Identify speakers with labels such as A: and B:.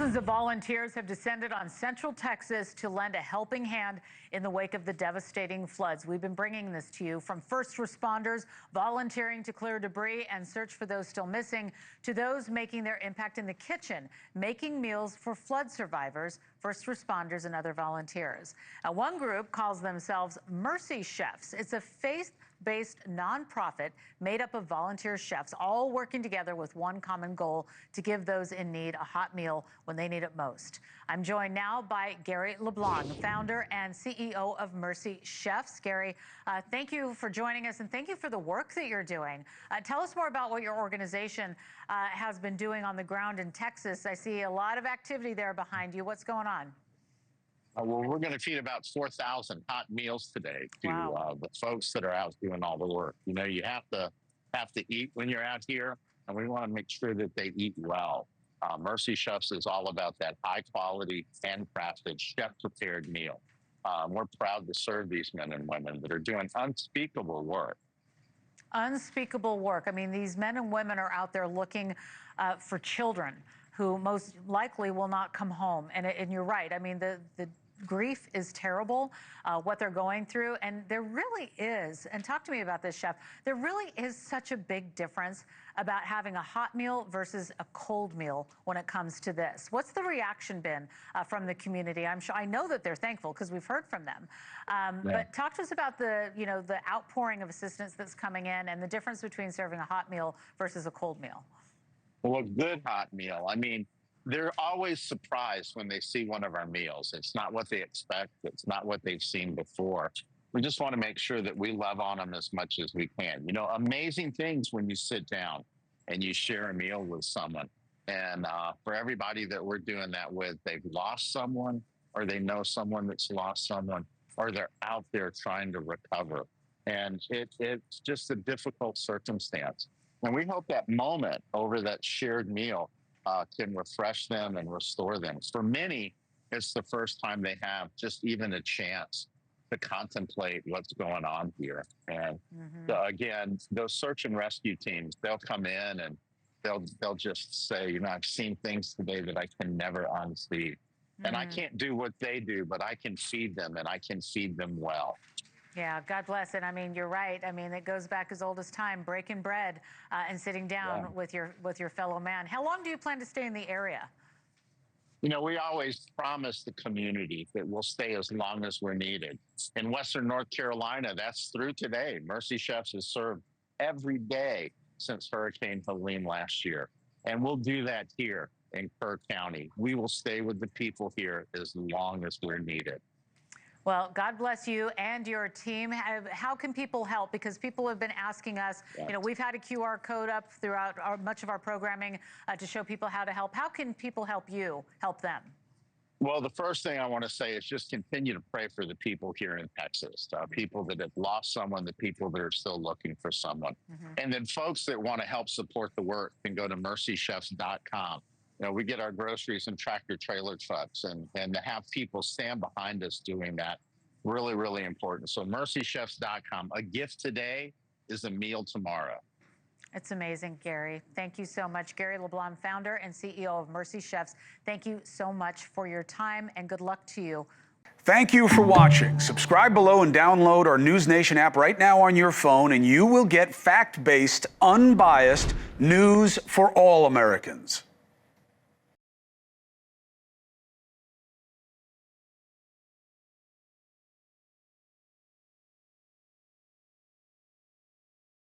A: Thousands of volunteers have descended on Central Texas to lend a helping hand in the wake of the devastating floods. We've been bringing this to you, from first responders volunteering to clear debris and search for those still missing, to those making their impact in the kitchen, making meals for flood survivors, first responders, and other volunteers. One group calls themselves Mercy Chefs. It's a faith-based nonprofit made up of volunteer chefs, all working together with one common goal: to give those in need a hot meal when they need it most. I'm joined now by Gary Leblanc, founder and CEO of Mercy Chefs. Gary, thank you for joining us, and thank you for the work that you're doing. Tell us more about what your organization has been doing on the ground in Texas. I see a lot of activity there behind you. What's going on?
B: Well, we're going to feed about 4,000 hot meals today to the folks that are out doing all the work. You know, you have to eat when you're out here, and we want to make sure that they eat well. Mercy Chefs is all about that high quality, handcrafted, chef prepared meal. We're proud to serve these men and women that are doing unspeakable work.
A: Unspeakable work. I mean, these men and women are out there looking for children who most likely will not come home. And you're right. I mean, the grief is terrible, what they're going through. And there really is, and talk to me about this, Chef, there really is such a big difference about having a hot meal versus a cold meal when it comes to this. What's the reaction been from the community? I know that they're thankful because we've heard from them. But talk to us about the outpouring of assistance that's coming in and the difference between serving a hot meal versus a cold meal.
B: Well, a good hot meal. I mean, they're always surprised when they see one of our meals. It's not what they expect. It's not what they've seen before. We just want to make sure that we love on them as much as we can. You know, amazing things when you sit down and you share a meal with someone. And for everybody that we're doing that with, they've lost someone, or they know someone that's lost someone, or they're out there trying to recover. And it's just a difficult circumstance. And we hope that moment over that shared meal can refresh them and restore them. For many, it's the first time they have just even a chance to contemplate what's going on here. And again, those search and rescue teams, they'll come in and they'll just say, you know, I've seen things today that I can never unsee. And I can't do what they do, but I can feed them, and I can feed them well.
A: Yeah, God bless it. I mean, you're right. I mean, it goes back as old as time, breaking bread and sitting down with your fellow man. How long do you plan to stay in the area?
B: You know, we always promise the community that we'll stay as long as we're needed. In Western North Carolina, that's through today. Mercy Chefs has served every day since Hurricane Helene last year. And we'll do that here in Kerr County. We will stay with the people here as long as we're needed.
A: Well, God bless you and your team. How can people help? Because people have been asking us, you know, we've had a QR code up throughout much of our programming to show people how to help. How can people help you help them?
B: Well, the first thing I want to say is just continue to pray for the people here in Texas, people that have lost someone, the people that are still looking for someone. And then folks that want to help support the work can go to mercychefs.com. You know, we get our groceries and tractor trailer trucks, and to have people stand behind us doing that, really, really important. So mercychefs.com. A gift today is a meal tomorrow.
A: It's amazing, Gary. Thank you so much. Gary Leblanc, founder and CEO of Mercy Chefs. Thank you so much for your time, and good luck to you.
C: Thank you for watching. Subscribe below and download our NewsNation app right now on your phone, and you will get fact-based, unbiased news for all Americans.